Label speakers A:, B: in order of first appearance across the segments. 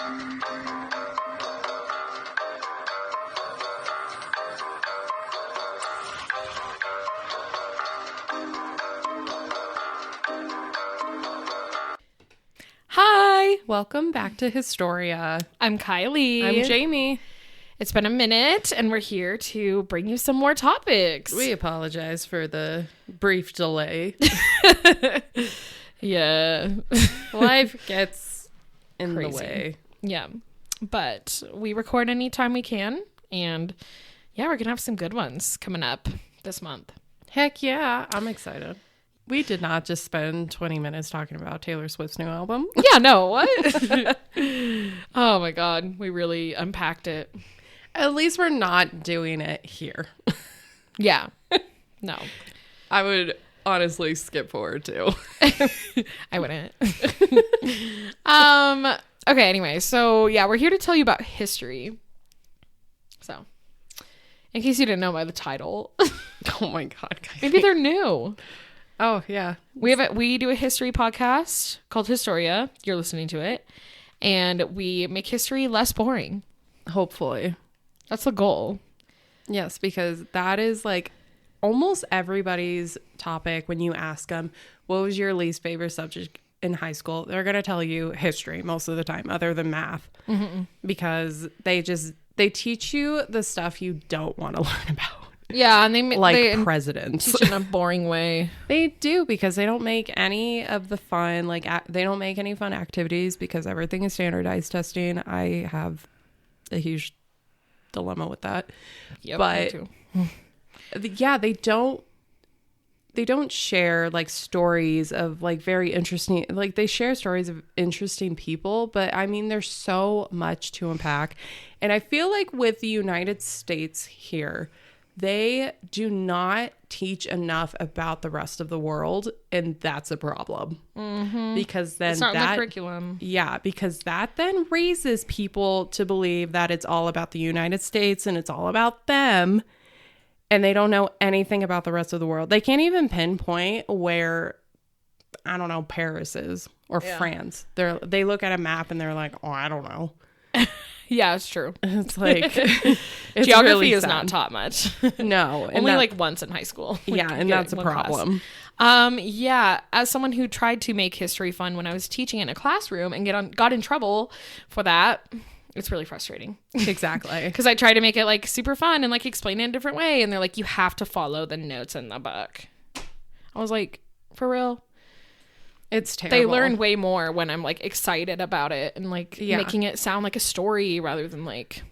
A: Hi, welcome back to Historia.
B: I'm Kylie.
A: I'm Jamie.
B: It's been a minute, and we're here to bring you some more topics.
A: We apologize for the brief delay.
B: Yeah.
A: Life gets in
B: Crazy.
A: the way.
B: Yeah. But we record anytime we can, and yeah, we're going to have some good ones coming up this month.
A: Heck yeah, I'm excited. We did not just spend 20 minutes talking about Taylor Swift's new album.
B: Yeah, no, what? Oh my God, we really unpacked it.
A: At least we're not doing it here.
B: Yeah. No.
A: I would honestly skip forward too.
B: I wouldn't. Okay, anyway, so yeah, we're here to tell you about history. So, in case you didn't know by the title.
A: Oh my God.
B: Maybe they're new.
A: Oh yeah.
B: We do a history podcast called Historia. You're listening to it. And we make history less boring.
A: Hopefully.
B: That's the goal.
A: Yes, because that is like almost everybody's topic when you ask them, what was your least favorite subject in high school? They're going to tell you history most of the time, other than math. Mm-hmm. Because they teach you the stuff you don't want to learn about.
B: Yeah, and they
A: presidents.
B: teach in a boring way.
A: They do, because they don't make any of the fun, they don't make any fun activities because everything is standardized testing. I have a huge dilemma with that.
B: Yep,
A: but
B: me too.
A: Yeah, they don't share like stories of like very interesting, like they share stories of interesting people, but I mean there's so much to unpack. And I feel like with the United States here, they do not teach enough about the rest of the world, and that's a problem. Mm-hmm. Because then
B: it's not in the curriculum.
A: Yeah, because that then raises people to believe that it's all about the United States and it's all about them, and they don't know anything about the rest of the world. They can't even pinpoint where, I don't know, Paris is or France. They look at a map and they're like, oh, I don't know.
B: Yeah, it's true.
A: It's like it's
B: geography
A: really
B: is
A: sad.
B: not taught much.
A: No,
B: only like once in high school.
A: Yeah, and that's a problem.
B: Yeah, as someone who tried to make history fun when I was teaching in a classroom and got in trouble for that, it's really frustrating.
A: Exactly.
B: Because I tried to make it like super fun and like explain it in a different way, and they're like, you have to follow the notes in the book. I was like, for real?
A: It's terrible.
B: They learn way more when I'm like excited about it and like making it sound like a story rather than like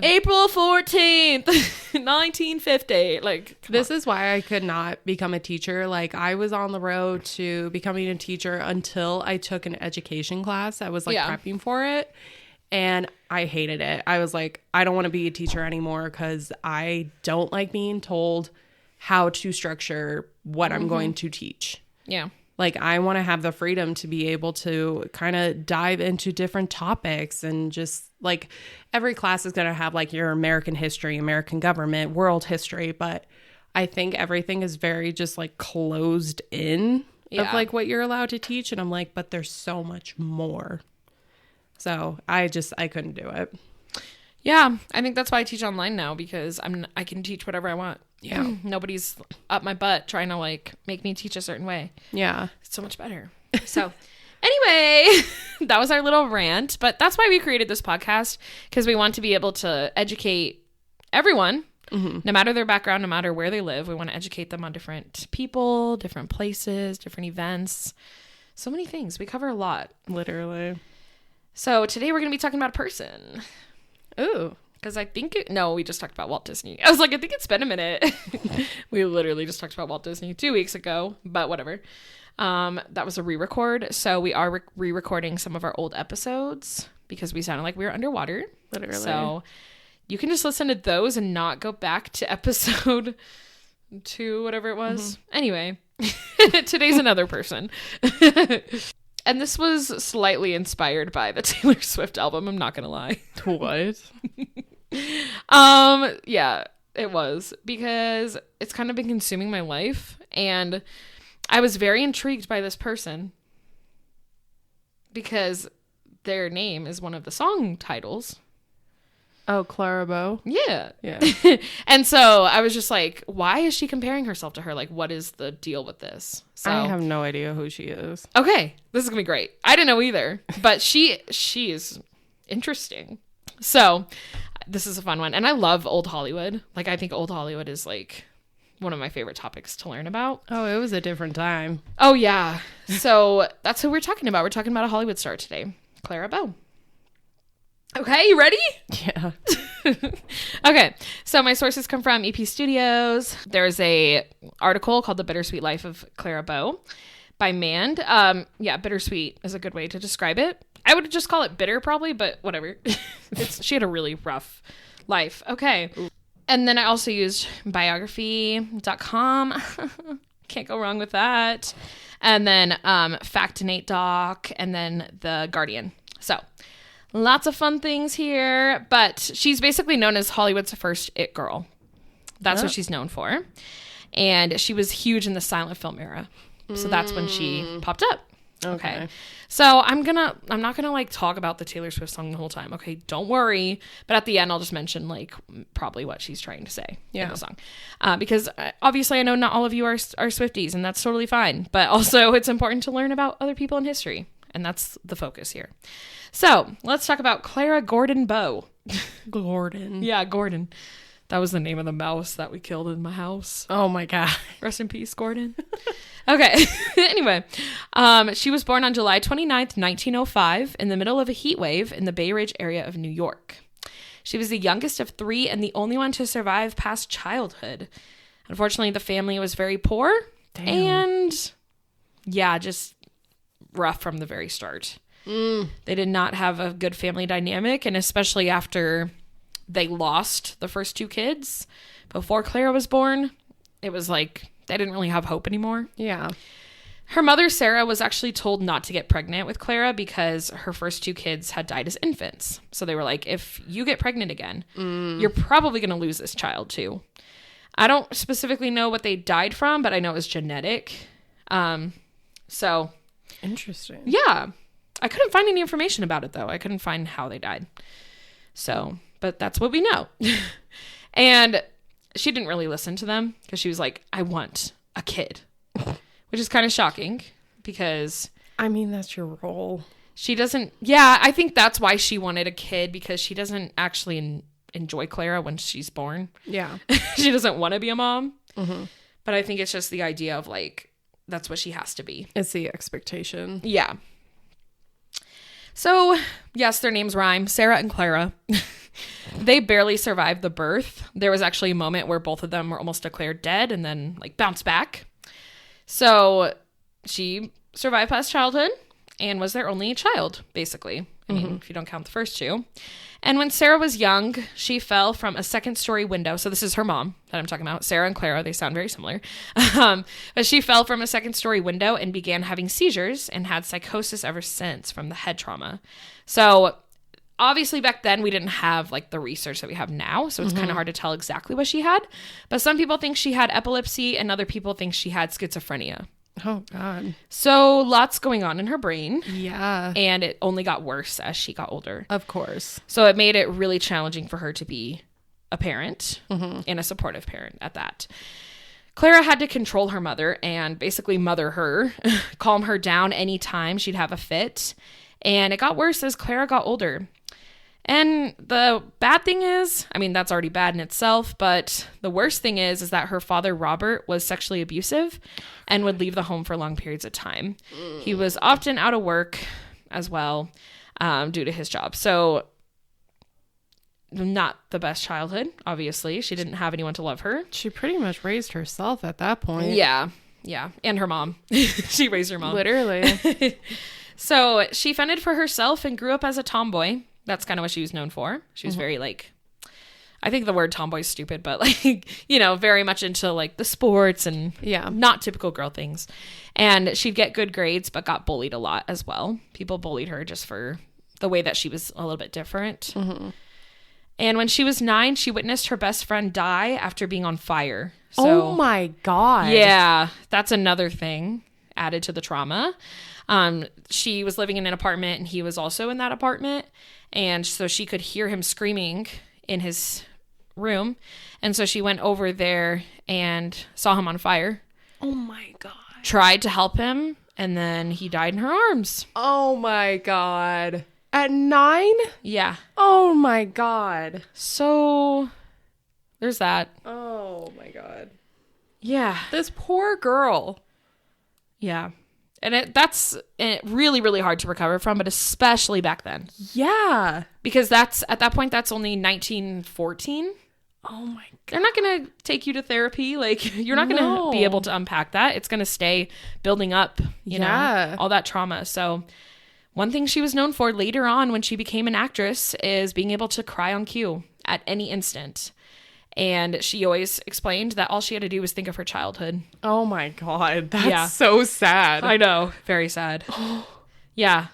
B: April 14th, 1950. Like,
A: this is why I could not become a teacher. Like, I was on the road to becoming a teacher until I took an education class. I was like prepping for it, and I hated it. I was like, I don't want to be a teacher anymore because I don't like being told how to structure what I'm going to teach.
B: Yeah.
A: Like, I want to have the freedom to be able to kind of dive into different topics, and just like every class is going to have like your American history, American government, world history. But I think everything is very just like closed in of like what you're allowed to teach. And I'm like, but there's so much more. So I couldn't do it.
B: Yeah. I think that's why I teach online now, because I can teach whatever I want.
A: Yeah.
B: Nobody's up my butt trying to like make me teach a certain way.
A: Yeah.
B: It's so much better. So anyway, that was our little rant, but that's why we created this podcast, because we want to be able to educate everyone, no matter their background, no matter where they live. We want to educate them on different people, different places, different events. So many things. We cover a lot.
A: Literally.
B: So today we're going to be talking about a person.
A: Ooh.
B: Because I think we just talked about Walt Disney. I was like, I think it's been a minute. We literally just talked about Walt Disney 2 weeks ago, but whatever. That was a re-record. So we are re-recording some of our old episodes because we sounded like we were underwater.
A: Literally.
B: So you can just listen to those and not go back to episode 2, whatever it was. Anyway, today's another person. And this was slightly inspired by the Taylor Swift album. I'm not going to lie.
A: What?
B: Yeah, it was, because it's kind of been consuming my life, and I was very intrigued by this person because their name is one of the song titles.
A: Oh, Clara Bow?
B: Yeah.
A: Yeah.
B: And so I was just like, why is she comparing herself to her? Like, what is the deal with this? So
A: I have no idea who she is.
B: okay, this is gonna be great. I didn't know either, but she is interesting. So this is a fun one. And I love old Hollywood. Like, I think old Hollywood is like one of my favorite topics to learn about.
A: Oh, it was a different time.
B: Oh, yeah. So that's who we're talking about. We're talking about a Hollywood star today, Clara Bow. Okay, you ready?
A: Yeah.
B: Okay, so my sources come from EP Studios. There's a article called The Bittersweet Life of Clara Bow by Mand. Yeah, bittersweet is a good way to describe it. I would just call it bitter probably, but whatever. She had a really rough life. Okay. And then I also used biography.com. Can't go wrong with that. And then Factinate.doc, and then The Guardian. So lots of fun things here, but she's basically known as Hollywood's first it girl. That's what she's known for. And she was huge in the silent film era. So that's when she popped up. Okay. So I'm not gonna like talk about the Taylor Swift song the whole time. Okay, don't worry. But at the end, I'll just mention like probably what she's trying to say in the song, because obviously I know not all of you are Swifties, and that's totally fine. But also it's important to learn about other people in history, and that's the focus here. So let's talk about Clara Gordon Bow.
A: Gordon.
B: Yeah, Gordon. That was the name of the mouse that we killed in my house.
A: Oh my God.
B: Rest in peace, Gordon. Okay. Anyway, she was born on July 29th, 1905, in the middle of a heat wave in the Bay Ridge area of New York. She was the youngest of 3 and the only one to survive past childhood. Unfortunately, the family was very poor.
A: Damn.
B: And yeah, just rough from the very start. They did not have a good family dynamic, and especially after they lost the first 2 kids before Clara was born, it was like they didn't really have hope anymore.
A: Yeah.
B: Her mother, Sarah, was actually told not to get pregnant with Clara because her first 2 kids had died as infants. So they were like, if you get pregnant again, you're probably going to lose this child too. I don't specifically know what they died from, but I know it was genetic. So
A: Interesting.
B: yeah, I couldn't find any information about it though. I couldn't find how they died. So, but that's what we know. And she didn't really listen to them because she was like, I want a kid, which is kind of shocking because
A: I mean, that's your role.
B: she doesn't. Yeah, I think that's why she wanted a kid, because she doesn't actually enjoy Clara when she's born.
A: Yeah.
B: She doesn't want to be a mom.
A: Mm-hmm.
B: But I think it's just the idea of like, that's what she has to be.
A: It's the expectation.
B: Yeah. So, yes, their names rhyme. Sarah and Clara. They barely survived the birth. There was actually a moment where both of them were almost declared dead and then like bounced back. So she survived past childhood and was their only child, basically. I mean, if you don't count the first 2. And when Sarah was young, she fell from a 2nd-story window. So this is her mom that I'm talking about. Sarah and Clara, they sound very similar. But she fell from a 2nd-story window and began having seizures and had psychosis ever since from the head trauma. So obviously back then we didn't have like the research that we have now. So it's kind of hard to tell exactly what she had. But some people think she had epilepsy and other people think she had schizophrenia.
A: Oh, God.
B: So lots going on in her brain.
A: Yeah.
B: And it only got worse as she got older.
A: Of course.
B: So it made it really challenging for her to be a parent and a supportive parent at that. Clara had to control her mother and basically mother her, calm her down anytime she'd have a fit. And it got worse as Clara got older. And the bad thing is, I mean, that's already bad in itself, but the worst thing is that her father, Robert, was sexually abusive and would leave the home for long periods of time. He was often out of work as well due to his job. So not the best childhood, obviously. She didn't have anyone to love her.
A: She pretty much raised herself at that point.
B: Yeah. Yeah. And her mom. She raised her mom.
A: Literally.
B: So she fended for herself and grew up as a tomboy. That's kind of what she was known for. She was very like, I think the word tomboy is stupid, but like, you know, very much into like the sports and not typical girl things. And she'd get good grades, but got bullied a lot as well. People bullied her just for the way that she was a little bit different. And when she was 9, she witnessed her best friend die after being on fire. So,
A: oh my God.
B: yeah, that's another thing added to the trauma. She was living in an apartment and he was also in that apartment. And so she could hear him screaming in his room. And so she went over there and saw him on fire.
A: Oh my God.
B: Tried to help him. And then he died in her arms.
A: Oh my God. At 9?
B: Yeah.
A: Oh my God.
B: So there's that.
A: Oh my God.
B: Yeah.
A: This poor girl.
B: Yeah. And that's really, really hard to recover from, but especially back then.
A: Yeah.
B: Because at that point, that's only 1914.
A: Oh my God.
B: They're not going to take you to therapy. Like, you're not going to be able to unpack that. It's going to stay building up, you know, all that trauma. So one thing she was known for later on when she became an actress is being able to cry on cue at any instant. And she always explained that all she had to do was think of her childhood.
A: Oh my God. That's so sad.
B: I know. Very sad. Yeah.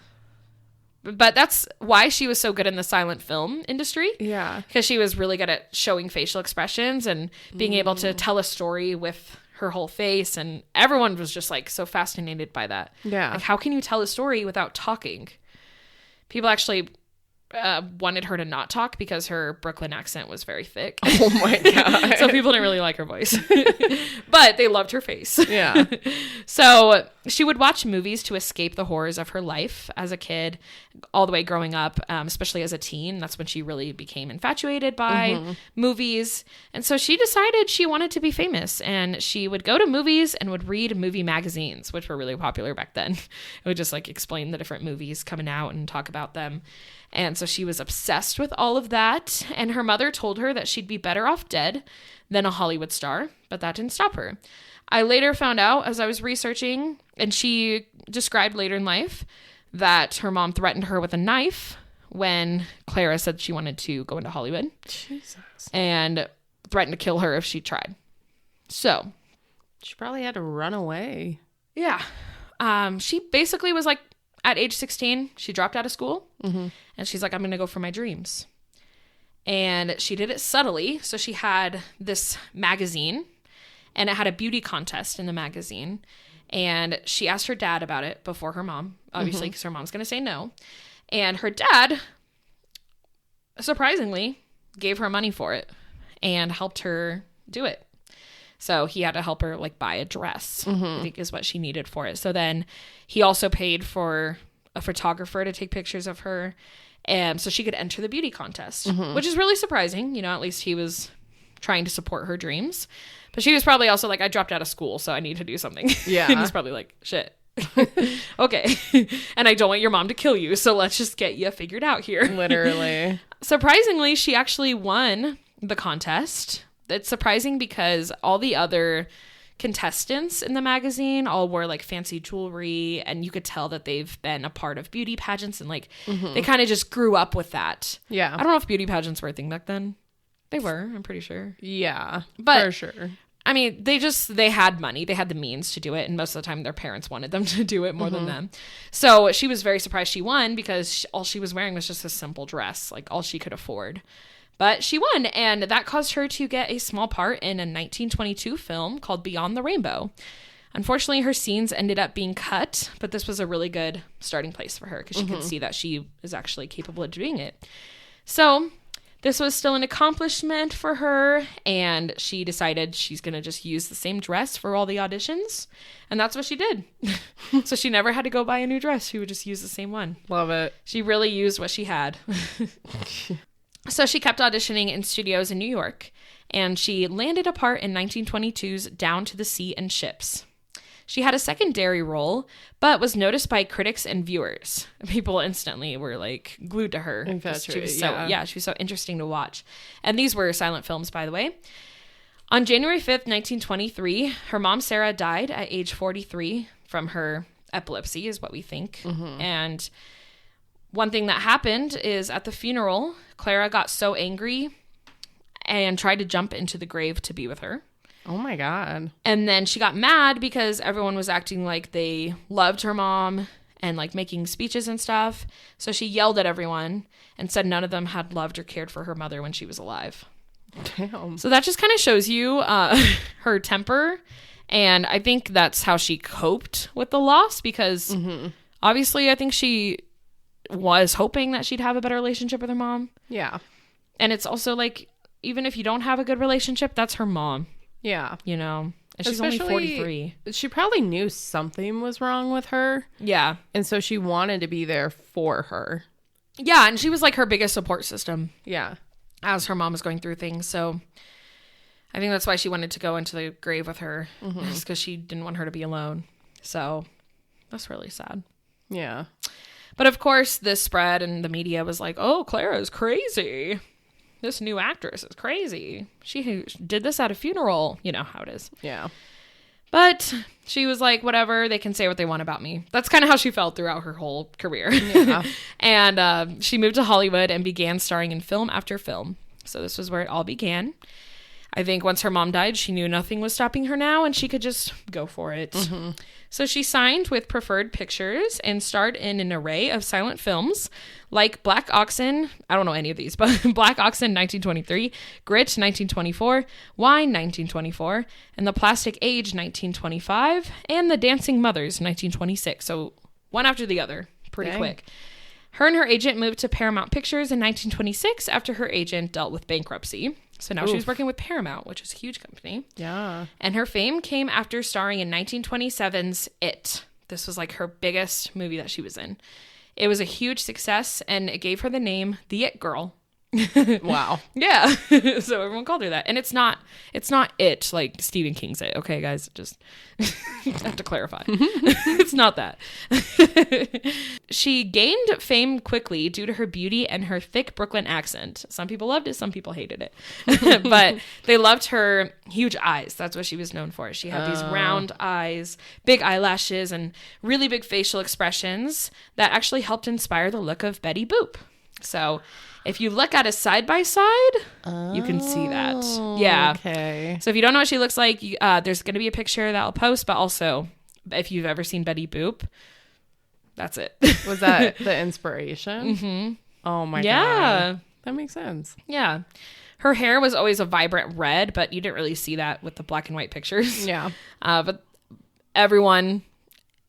B: But that's why she was so good in the silent film industry.
A: Yeah.
B: Because she was really good at showing facial expressions and being able to tell a story with her whole face. And everyone was just like so fascinated by that.
A: Yeah.
B: Like, how can you tell a story without talking? People actually wanted her to not talk because her Brooklyn accent was very thick.
A: Oh my God.
B: So people didn't really like her voice. But they loved her face.
A: Yeah.
B: So she would watch movies to escape the horrors of her life as a kid, all the way growing up, especially as a teen. That's when she really became infatuated by movies. And so she decided she wanted to be famous. And she would go to movies and would read movie magazines, which were really popular back then. It would just like explain the different movies coming out and talk about them. And so she was obsessed with all of that. And her mother told her that she'd be better off dead than a Hollywood star, but that didn't stop her. I later found out as I was researching, and she described later in life that her mom threatened her with a knife when Clara said she wanted to go into Hollywood.
A: Jesus.
B: And threatened to kill her if she tried. So
A: She probably had to run away.
B: yeah. She basically was like, at age 16, she dropped out of school. And she's like, I'm going to go for my dreams. And she did it subtly. So she had this magazine, and it had a beauty contest in the magazine. And she asked her dad about it before her mom, obviously, because her mom's going to say no. And her dad, surprisingly, gave her money for it and helped her do it. So he had to help her like buy a dress, I think is what she needed for it. So then he also paid for a photographer to take pictures of her. And so she could enter the beauty contest, which is really surprising. You know, at least he was trying to support her dreams. But she was probably also like, I dropped out of school, so I need to do something.
A: Yeah.
B: And he's probably like, shit. Okay. And I don't want your mom to kill you, so let's just get you figured out here.
A: Literally.
B: Surprisingly, she actually won the contest. It's surprising because all the other contestants in the magazine all wore like fancy jewelry, and you could tell that they've been a part of beauty pageants and like they kind of just grew up with that.
A: Yeah.
B: I don't know if beauty pageants were a thing back then. They were, I'm pretty sure.
A: Yeah.
B: But
A: for sure.
B: I mean, they had money, they had the means to do it, and most of the time their parents wanted them to do it more than them. So she was very surprised she won because all she was wearing was just a simple dress, like all she could afford. But she won, and that caused her to get a small part in a 1922 film called Beyond the Rainbow. Unfortunately, her scenes ended up being cut, but this was a really good starting place for her because she could see that she is actually capable of doing it. So this was still an accomplishment for her, and she decided she's going to just use the same dress for all the auditions, and that's what she did. So she never had to go buy a new dress. She would just use the same one.
A: Love it.
B: She really used what she had. So she kept auditioning in studios in New York, and she landed a part in 1922's Down to the Sea and Ships. She had a secondary role, but was noticed by critics and viewers. People instantly were like glued to her. She was she was so interesting to watch. And these were silent films, by the way. On January 5th, 1923, her mom, Sarah, died at age 43 from her epilepsy, is what we think. And one thing that happened is at the funeral, Clara got so angry and tried to jump into the grave to be with her.
A: Oh my God.
B: And then she got mad because everyone was acting like they loved her mom and like making speeches and stuff. So she yelled at everyone and said none of them had loved or cared for her mother when she was alive.
A: Damn.
B: So that just kind of shows you her temper. And I think that's how she coped with the loss because Obviously, I think she was hoping that she'd have a better relationship with her mom.
A: Yeah.
B: And it's also like, even if you don't have a good relationship, that's her mom.
A: Yeah.
B: You know? And she's only 43.
A: She probably knew something was wrong with her.
B: Yeah.
A: And so she wanted to be there for her.
B: Yeah, and she was like her biggest support system.
A: Yeah.
B: As her mom was going through things. So I think that's why she wanted to go into the grave with her. Just because she didn't want her to be alone. So that's really sad.
A: Yeah.
B: But of course, this spread and the media was like, oh, Clara's crazy. This new actress is crazy. She did this at a funeral. You know how it is.
A: Yeah.
B: But she was like, whatever, they can say what they want about me. That's kind of how she felt throughout her whole career.
A: Yeah.
B: And she moved to Hollywood and began starring in film after film. So this was where it all began. I think once her mom died, she knew nothing was stopping her now and she could just go for it. Mm-hmm. So she signed with Preferred Pictures and starred in an array of silent films like Black Oxen, I don't know any of these, but Black Oxen 1923, Grit 1924, Wine 1924, and The Plastic Age 1925, and The Dancing Mothers 1926. So one after the other, pretty quick. Her and her agent moved to Paramount Pictures in 1926 after her agent dealt with bankruptcy. So now she's working with Paramount, which is a huge company.
A: Yeah.
B: And her fame came after starring in 1927's It. This was like her biggest movie that she was in. It was a huge success, and it gave her the name The It Girl.
A: Wow.
B: Yeah. So everyone called her that. And it's not It like Stephen King's It. Okay, guys, just have to clarify. It's not that. She gained fame quickly due to her beauty and her thick Brooklyn accent. Some people loved it, some people hated it. But they loved her huge eyes. That's what she was known for. She had these round eyes, big eyelashes, and really big facial expressions that actually helped inspire the look of Betty Boop. So if you look at a side by side, you can see that. Yeah.
A: Okay.
B: So if you don't know what she looks like, there's going to be a picture that I'll post. But also, if you've ever seen Betty Boop, that's it.
A: Was that the inspiration? Mm-hmm. Oh my God. That makes sense.
B: Yeah. Her hair was always a vibrant red, but you didn't really see that with the black and white pictures.
A: Yeah.
B: But everyone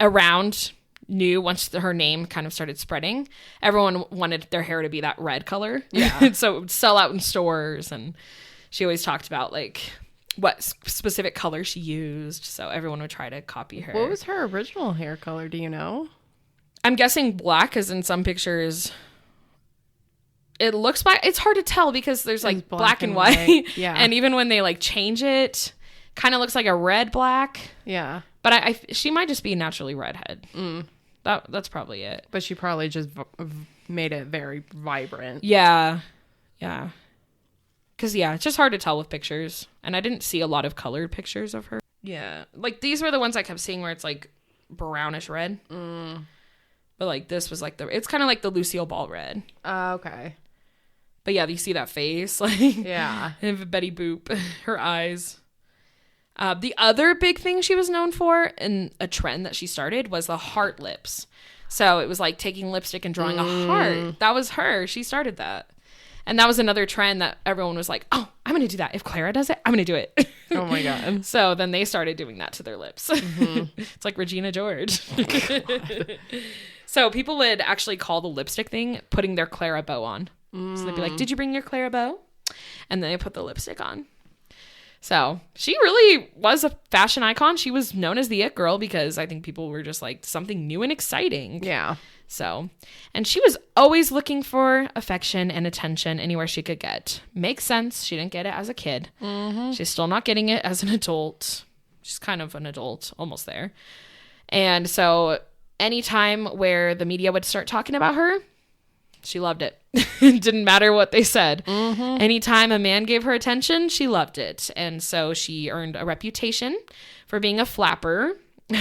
B: around knew once her name kind of started spreading, everyone wanted their hair to be that red color. Yeah. So it would sell out in stores, and she always talked about like what specific color she used. So everyone would try to copy her.
A: What was her original hair color? Do you know?
B: I'm guessing black, because in some pictures it looks black. It's hard to tell because there's like black and white.
A: Yeah.
B: And even when they like change it, kind of looks like a red black.
A: Yeah.
B: But she might just be naturally redhead. That's probably it.
A: But she probably just made it very vibrant.
B: Yeah. Yeah. Because, it's just hard to tell with pictures. And I didn't see a lot of colored pictures of her. Yeah. Like, these were the ones I kept seeing where it's, like, brownish red. But, like, this was, like, it's kind of like the Lucille Ball red.
A: Okay.
B: But, yeah, you see that face. Like,
A: yeah.
B: Betty Boop. Her eyes. The other big thing she was known for, and a trend that she started, was the heart lips. So it was like taking lipstick and drawing a heart. That was her. She started that. And that was another trend that everyone was like, oh, I'm going to do that. If Clara does it, I'm going to do it.
A: Oh my God.
B: So then they started doing that to their lips. It's like Regina George. So people would actually call the lipstick thing putting their Clara Bow on. So they'd be like, did you bring your Clara Bow? And then they put the lipstick on. So she really was a fashion icon. She was known as the It Girl because I think people were just like something new and exciting.
A: Yeah.
B: So, and she was always looking for affection and attention anywhere she could get. Makes sense. She didn't get it as a kid. She's still not getting it as an adult. She's kind of an adult, almost there. And so anytime where the media would start talking about her, she loved it. It didn't matter what they said. Anytime a man gave her attention, she loved it. And so she earned a reputation for being a flapper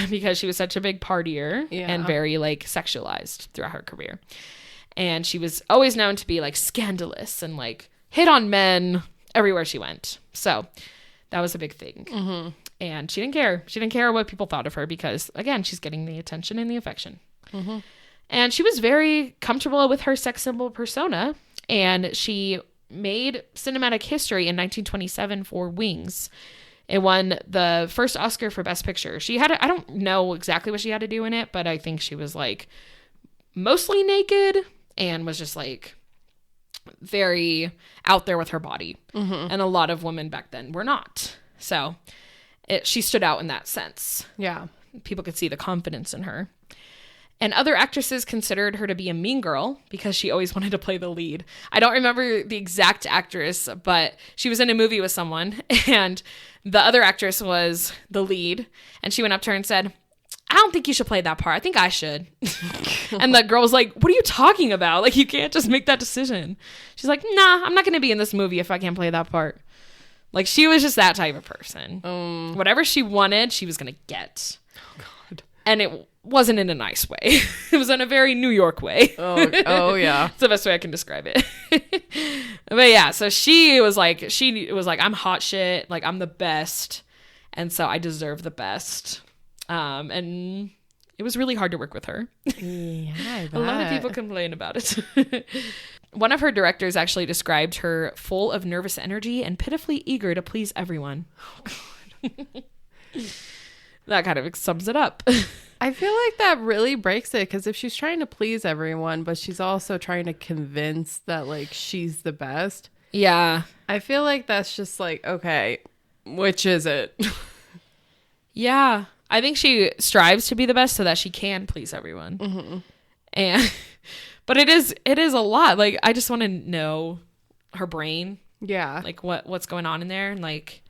B: because she was such a big partier and very like sexualized throughout her career. And she was always known to be like scandalous and like hit on men everywhere she went. So that was a big thing. And she didn't care. She didn't care what people thought of her because, again, she's getting the attention and the affection. And she was very comfortable with her sex symbol persona, and she made cinematic history in 1927 for Wings. It won the first Oscar for Best Picture. She had, I don't know exactly what she had to do in it, but I think she was like mostly naked and was just like very out there with her body. And a lot of women back then were not. So she stood out in that sense.
A: Yeah.
B: People could see the confidence in her. And other actresses considered her to be a mean girl because she always wanted to play the lead. I don't remember the exact actress, but she was in a movie with someone, and the other actress was the lead. And she went up to her and said, I don't think you should play that part. I think I should. And the girl was like, what are you talking about? Like, you can't just make that decision. She's like, nah, I'm not going to be in this movie if I can't play that part. Like, she was just that type of person. Whatever she wanted, she was going to get. Oh, God. And it wasn't in a nice way. It was in a very New York way.
A: Oh yeah.
B: It's the best way I can describe it. But yeah, so she was like, I'm hot shit. Like, I'm the best. And so I deserve the best. And it was really hard to work with her.
A: Yeah, I bet.
B: A lot of people complain about it. One of her directors actually described her full of nervous energy and pitifully eager to please everyone. Oh, God. That kind of sums it up.
A: I feel like that really breaks it, because if she's trying to please everyone, but she's also trying to convince that like she's the best.
B: Yeah.
A: I feel like that's just like, okay, which is it?
B: Yeah. I think she strives to be the best so that she can please everyone. And but it is a lot. Like, I just want to know her brain.
A: Yeah.
B: Like what's going on in there, and like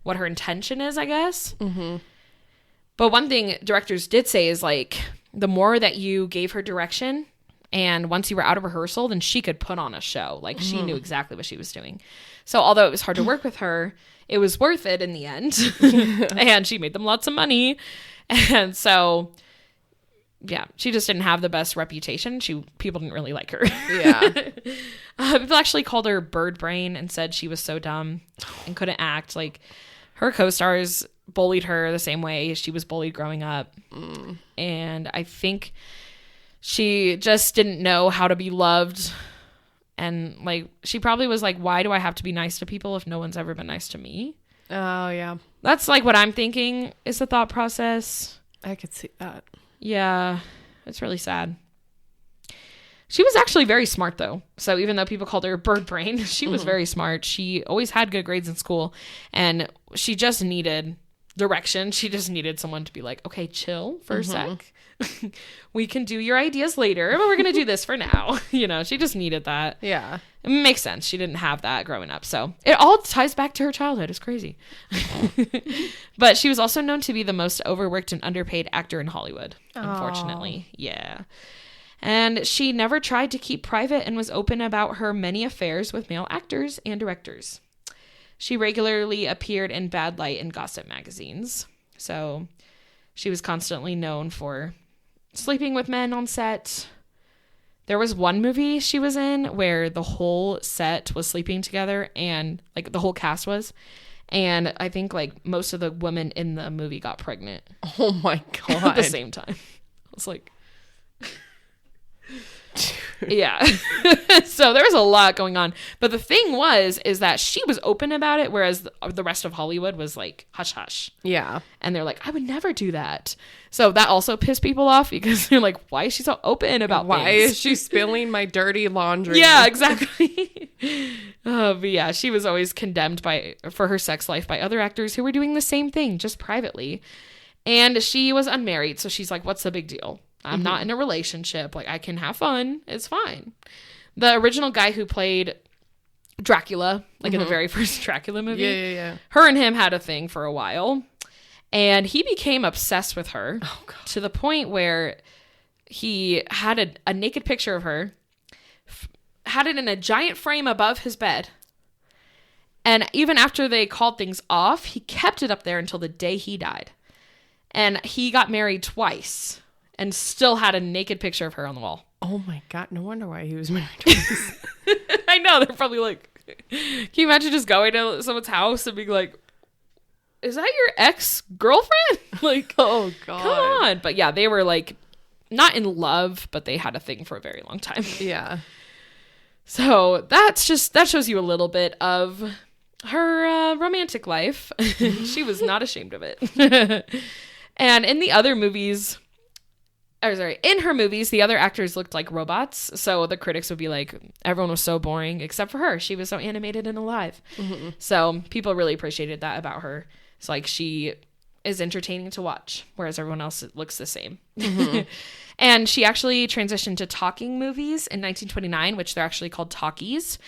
B: what her intention is, I guess. But one thing directors did say is like, the more that you gave her direction, and once you were out of rehearsal, then she could put on a show. Like, she knew exactly what she was doing. So although it was hard to work with her, it was worth it in the end. And she made them lots of money. And so, yeah, she just didn't have the best reputation. People didn't really like her.
A: Yeah.
B: People actually called her bird brain and said she was so dumb and couldn't act. Like, her co-stars bullied her the same way she was bullied growing up. And I think she just didn't know how to be loved. And like, she probably was like, why do I have to be nice to people if no one's ever been nice to me?
A: Oh, yeah.
B: That's like what I'm thinking is the thought process.
A: I could see that.
B: Yeah. It's really sad. She was actually very smart, though. So even though people called her bird brain, she was very smart. She always had good grades in school, and she just needed direction. She just needed someone to be like, okay, chill for a sec. We can do your ideas later, but we're going to do this for now. You know, she just needed that.
A: Yeah.
B: It makes sense. She didn't have that growing up. So it all ties back to her childhood. It's crazy. But she was also known to be the most overworked and underpaid actor in Hollywood, unfortunately. Yeah. And she never tried to keep private and was open about her many affairs with male actors and directors. She regularly appeared in bad light and gossip magazines. So she was constantly known for sleeping with men on set. There was one movie she was in where the whole set was sleeping together, and like the whole cast was. And I think like most of the women in the movie got pregnant.
A: Oh my God.
B: At the same time. I was like... Yeah. So there was a lot going on. But the thing is that she was open about it, whereas the rest of Hollywood was like, hush, hush.
A: Yeah.
B: And they're like, I would never do that. So that also pissed people off, because they're like, why is she so open about
A: Why
B: things?
A: is she spilling my dirty laundry?
B: Yeah, exactly. But yeah, she was always condemned for her sex life by other actors who were doing the same thing, just privately. And she was unmarried, so she's like, what's the big deal? I'm not in a relationship. Like, I can have fun. It's fine. The original guy who played Dracula, like in the very first Dracula movie,
A: Yeah.
B: her and him had a thing for a while. And he became obsessed with her to the point where he had a naked picture of her, had it in a giant frame above his bed. And even after they called things off, he kept it up there until the day he died. And he got married twice and still had a naked picture of her on the wall.
A: Oh my God. No wonder why he was married twice.
B: I know. They're probably like, can you imagine just going to someone's house and being like, is that your ex-girlfriend? Like,
A: oh God.
B: Come on. But yeah, they were like not in love, but they had a thing for a very long time.
A: Yeah.
B: So that shows you a little bit of her romantic life. She was not ashamed of it. And in the other movies, in her movies, the other actors looked like robots. So the critics would be like, everyone was so boring except for her. She was so animated and alive. Mm-hmm. So people really appreciated that about her. It's like she is entertaining to watch, whereas everyone else looks the same. Mm-hmm. And she actually transitioned to talking movies in 1929, which they're actually called talkies.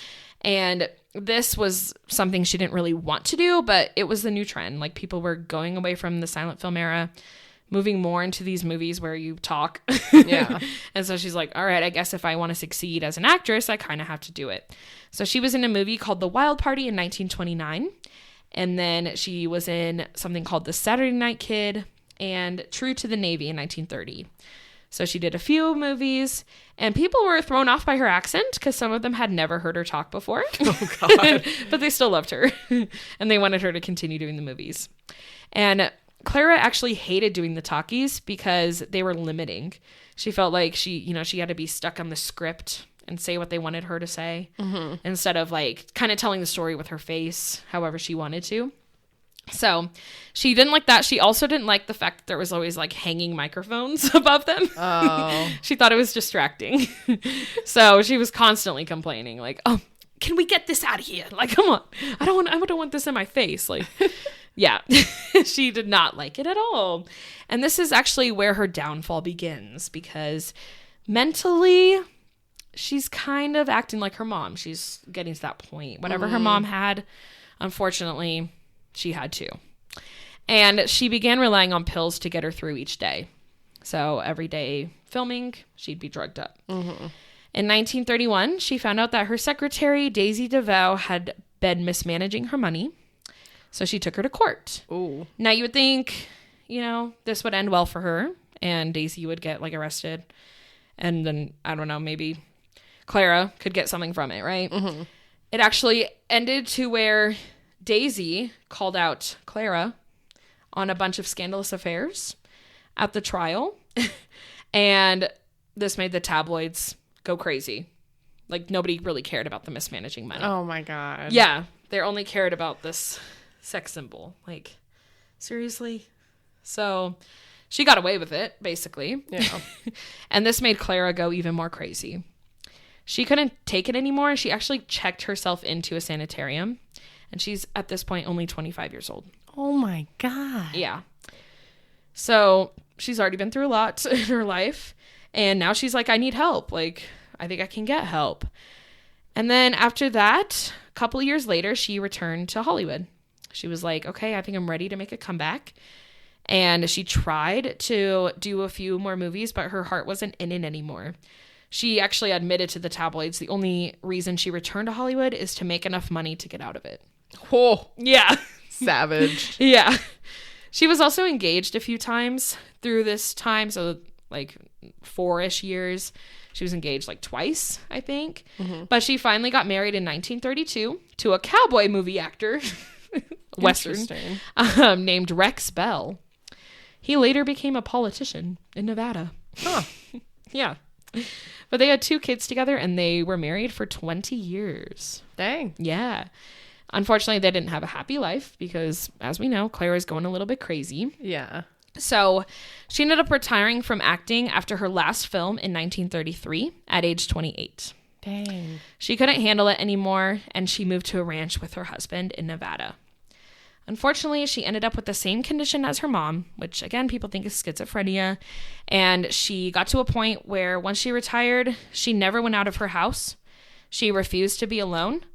B: And this was something she didn't really want to do, but it was the new trend. Like, people were going away from the silent film era, moving more into these movies where you talk. Yeah. And so she's like, all right, I guess if I want to succeed as an actress, I kind of have to do it. So she was in a movie called The Wild Party in 1929. And then she was in something called The Saturday Night Kid and True to the Navy in 1930. So she did a few movies, and people were thrown off by her accent because some of them had never heard her talk before. Oh, God. But they still loved her, and they wanted her to continue doing the movies. And Clara actually hated doing the talkies because they were limiting. She felt like she had to be stuck on the script and say what they wanted her to say, mm-hmm. instead of like kind of telling the story with her face however she wanted to. So she didn't like that. She also didn't like the fact that there was always like hanging microphones above them. Oh. She thought it was distracting. So she was constantly complaining like, oh, can we get this out of here? Like, come on. I don't want this in my face. Like, yeah, she did not like it at all. And this is actually where her downfall begins, because mentally she's kind of acting like her mom. She's getting to that point. Whatever her mom had, unfortunately, she had to. And she began relying on pills to get her through each day. So every day filming, she'd be drugged up. Mm-hmm. In 1931, she found out that her secretary, Daisy DeVoe, had been mismanaging her money. So she took her to court. Ooh. Now you would think, this would end well for her and Daisy would get like arrested. And then, I don't know, maybe Clara could get something from it, right? Mm-hmm. It actually ended to where Daisy called out Clara on a bunch of scandalous affairs at the trial. And this made the tabloids go crazy. Like, nobody really cared about the mismanaging money.
A: Oh my God.
B: Yeah. They only cared about this sex symbol. Like, seriously? So she got away with it, basically. Yeah. And this made Clara go even more crazy. She couldn't take it anymore. She actually checked herself into a sanitarium. And she's, at this point, only 25 years old.
A: Oh, my God.
B: Yeah. So she's already been through a lot in her life. And now she's like, I need help. Like, I think I can get help. And then after that, a couple of years later, she returned to Hollywood. She was like, okay, I think I'm ready to make a comeback. And she tried to do a few more movies, but her heart wasn't in it anymore. She actually admitted to the tabloids the only reason she returned to Hollywood is to make enough money to get out of it.
A: Oh,
B: yeah.
A: Savage.
B: Yeah. She was also engaged a few times through this time. So like 4-ish years. She was engaged like twice, I think. Mm-hmm. But she finally got married in 1932 to a cowboy movie actor, Western, named Rex Bell. He later became a politician in Nevada. Huh. Yeah. But they had 2 kids together and they were married for 20 years.
A: Dang.
B: Yeah. Unfortunately, they didn't have a happy life because, as we know, Clara's going a little bit crazy.
A: Yeah.
B: So she ended up retiring from acting after her last film in 1933 at age 28.
A: Dang.
B: She couldn't handle it anymore and she moved to a ranch with her husband in Nevada. Unfortunately, she ended up with the same condition as her mom, which again, people think is schizophrenia. And she got to a point where once she retired, she never went out of her house. She refused to be alone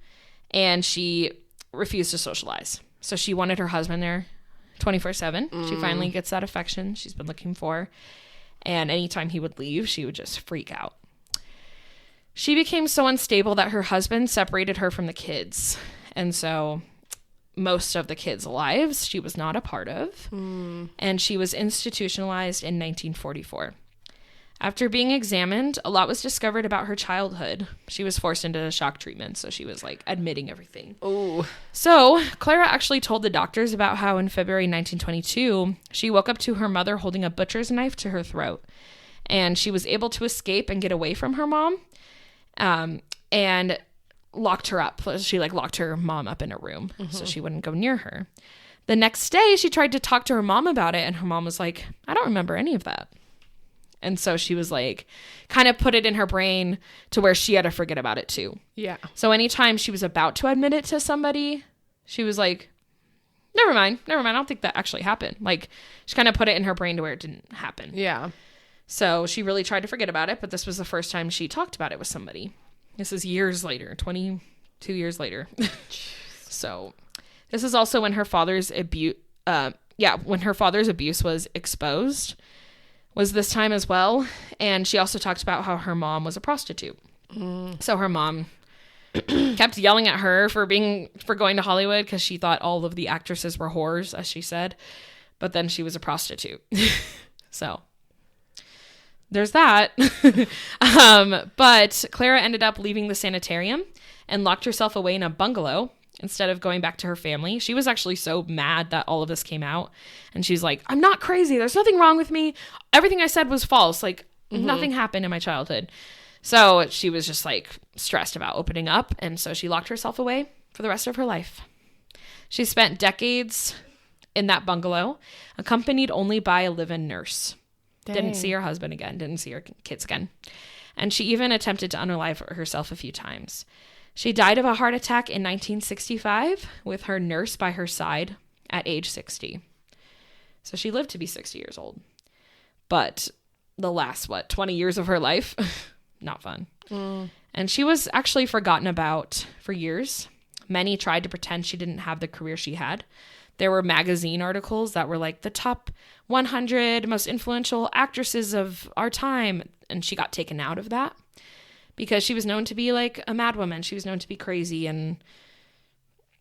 B: and she refused to socialize. So she wanted her husband there 24/7. She finally gets that affection she's been looking for. And anytime he would leave, she would just freak out. She became so unstable that her husband separated her from the kids. And so most of the kids' lives she was not a part of. And she was institutionalized in 1944. After being examined, a lot was discovered about her childhood. She was forced into shock treatment, so she was like admitting everything. Oh. So Clara actually told the doctors about how in February 1922, she woke up to her mother holding a butcher's knife to her throat. And she was able to escape and get away from her mom. And locked her up. She like locked her mom up in a room so she wouldn't go near her. The next day, she tried to talk to her mom about it, and her mom was like, I don't remember any of that. And so she was like, kind of put it in her brain to where she had to forget about it too.
A: Yeah.
B: So anytime she was about to admit it to somebody, she was like, never mind. I don't think that actually happened. Like, she kind of put it in her brain to where it didn't happen.
A: Yeah.
B: So she really tried to forget about it, but this was the first time she talked about it with somebody. This is years later, 22 years later. So this is also when her father's abuse, when her father's abuse was exposed, was this time as well. And she also talked about how her mom was a prostitute. So her mom kept yelling at her for going to Hollywood because she thought all of the actresses were whores, as she said. But then she was a prostitute. So there's that. But Clara ended up leaving the sanitarium and locked herself away in a bungalow instead of going back to her family. She was actually so mad that all of this came out. And she's like, I'm not crazy. There's nothing wrong with me. Everything I said was false. Like, nothing happened in my childhood. So she was just like stressed about opening up. And so she locked herself away for the rest of her life. She spent decades in that bungalow, accompanied only by a live-in nurse. Dang. Didn't see her husband again. Didn't see her kids again. And she even attempted to unalive herself a few times. She died of a heart attack in 1965 with her nurse by her side at age 60. So she lived to be 60 years old. But the last, 20 years of her life, not fun. And she was actually forgotten about for years. Many tried to pretend she didn't have the career she had. There were magazine articles that were like the top 100 most influential actresses of our time. And she got taken out of that because she was known to be like a madwoman. She was known to be crazy, and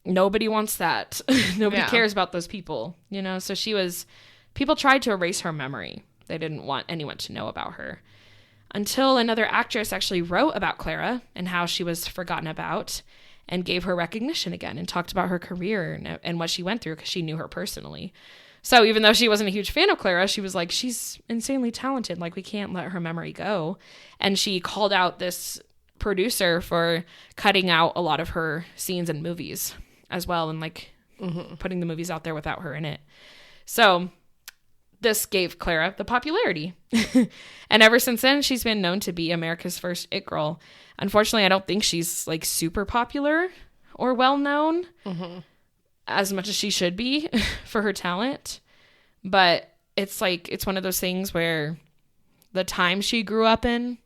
B: nobody wants that. Nobody cares about those people, you know? So people tried to erase her memory. They didn't want anyone to know about her until another actress actually wrote about Clara and how she was forgotten about and gave her recognition again and talked about her career and what she went through because she knew her personally. So even though she wasn't a huge fan of Clara, she was like, she's insanely talented. Like, we can't let her memory go. And she called out this producer for cutting out a lot of her scenes in movies as well, and like putting the movies out there without her in it. So this gave Clara the popularity. And ever since then, she's been known to be America's first it girl. Unfortunately, I don't think she's like super popular or well known as much as she should be for her talent. But it's like, it's one of those things where the time she grew up in,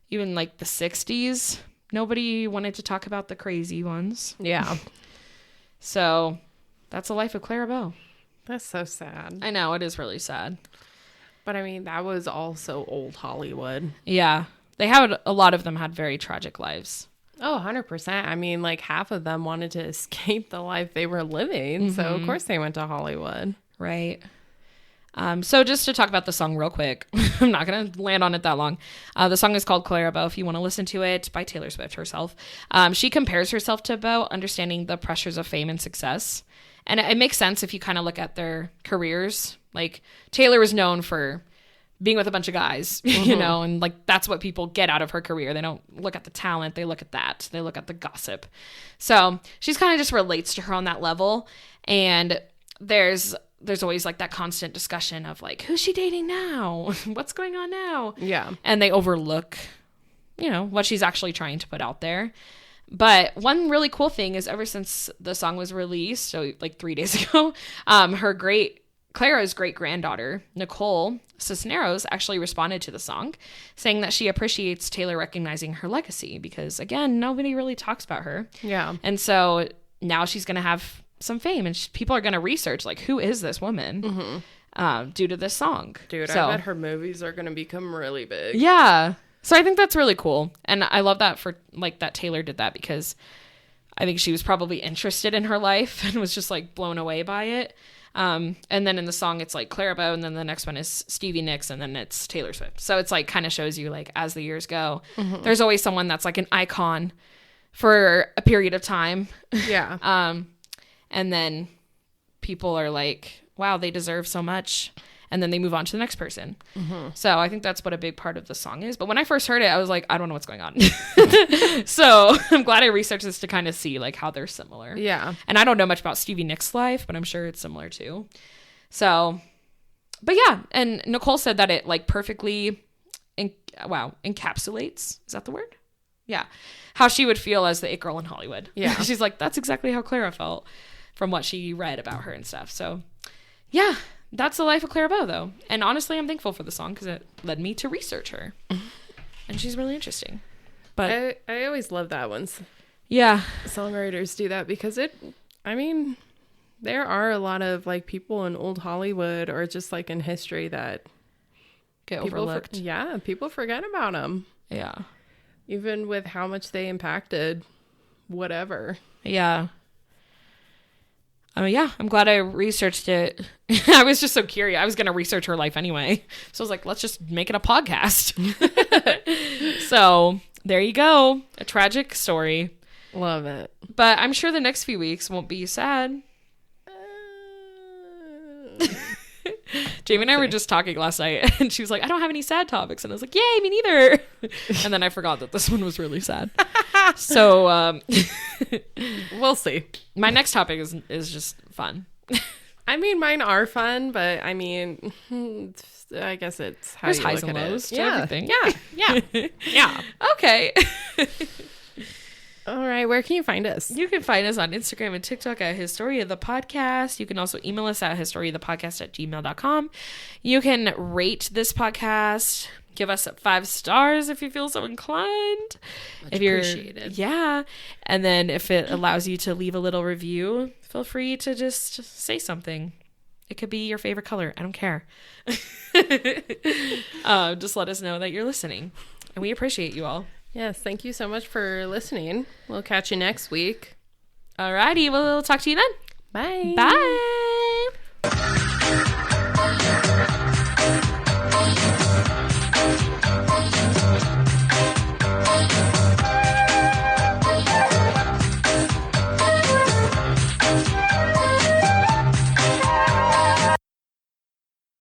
B: even like the 60s, nobody wanted to talk about the crazy ones.
A: Yeah.
B: So that's the life of Clara Bow.
A: That's so sad.
B: I know, it is really sad.
A: But I mean, that was also old Hollywood.
B: Yeah. A lot of them had very tragic lives.
A: Oh, 100%. I mean, like half of them wanted to escape the life they were living. So of course they went to Hollywood.
B: Right. So just to talk about the song real quick, I'm not going to land on it that long. The song is called Clara Bow, if you want to listen to it, by Taylor Swift herself. She compares herself to Bow, understanding the pressures of fame and success. And it makes sense if you kind of look at their careers. Like, Taylor is known for being with a bunch of guys, you know, and like that's what people get out of her career. They don't look at the talent, they look at that. They look at the gossip. So she's kind of just relates to her on that level. And there's always like that constant discussion of like, who's she dating now? What's going on now? Yeah. And they overlook, you know, what she's actually trying to put out there. But one really cool thing is, ever since the song was released, so like 3 days ago, Clara's great-granddaughter, Nicole Cisneros, actually responded to the song, saying that she appreciates Taylor recognizing her legacy because, again, nobody really talks about her. Yeah. And so now she's going to have some fame, and people are going to research, like, who is this woman due to this song?
A: Dude, I bet her movies are going to become really big.
B: Yeah. So I think that's really cool. And I love that that Taylor did that, because I think she was probably interested in her life and was just like blown away by it. And then in the song, it's like Clara Bow, and then the next one is Stevie Nicks, and then it's Taylor Swift. So it's like kind of shows you, like, as the years go, there's always someone that's like an icon for a period of time. Yeah. And then people are like, wow, they deserve so much. and then they move on to the next person. So I think that's what a big part of the song is. But when I first heard it, I was like, I don't know what's going on. So I'm glad I researched this to kind of see like how they're similar.
A: Yeah.
B: And I don't know much about Stevie Nicks' life, but I'm sure it's similar too. So, but yeah. And Nicole said that it like perfectly, encapsulates. Is that the word? Yeah. How she would feel as the it girl in Hollywood.
A: Yeah.
B: She's like, that's exactly how Clara felt from what she read about her and stuff. So yeah, that's the life of Clara Bow though. And honestly, I'm thankful for the song because it led me to research her. And she's really interesting. But
A: I always love that when
B: yeah,
A: songwriters do that because there are a lot of like people in old Hollywood or just like in history that
B: get
A: people
B: overlooked.
A: People forget about them.
B: Yeah.
A: Even with how much they impacted whatever.
B: Yeah. Yeah, I'm glad I researched it. I was just so curious. I was going to research her life anyway. So I was like, let's just make it a podcast. So there you go. A tragic story.
A: Love it.
B: But I'm sure the next few weeks won't be sad. Jamie and I were just talking last night and she was like, I don't have any sad topics. And I was like, yay, me neither. And then I forgot that this one was really sad. So
A: we'll see.
B: My next topic is just fun.
A: Mine are fun, but I guess it's how
B: there's
A: you
B: highs
A: look
B: and
A: at
B: lows
A: it.
B: to everything. Yeah.
A: Yeah.
B: Okay.
A: All right. Where can you find us?
B: You can find us on Instagram and TikTok at Historia the Podcast. You can also email us at historiathepodcast@gmail.com. You can rate this podcast. Give us 5 stars if you feel so inclined.
A: Much appreciated.
B: Yeah. And then if it allows you to leave a little review, feel free to just say something. It could be your favorite color. I don't care. Just let us know that you're listening. And we appreciate you all.
A: Yes. Thank you so much for listening. We'll catch you next week.
B: Alrighty. We'll talk to you then.
A: Bye.
B: Bye.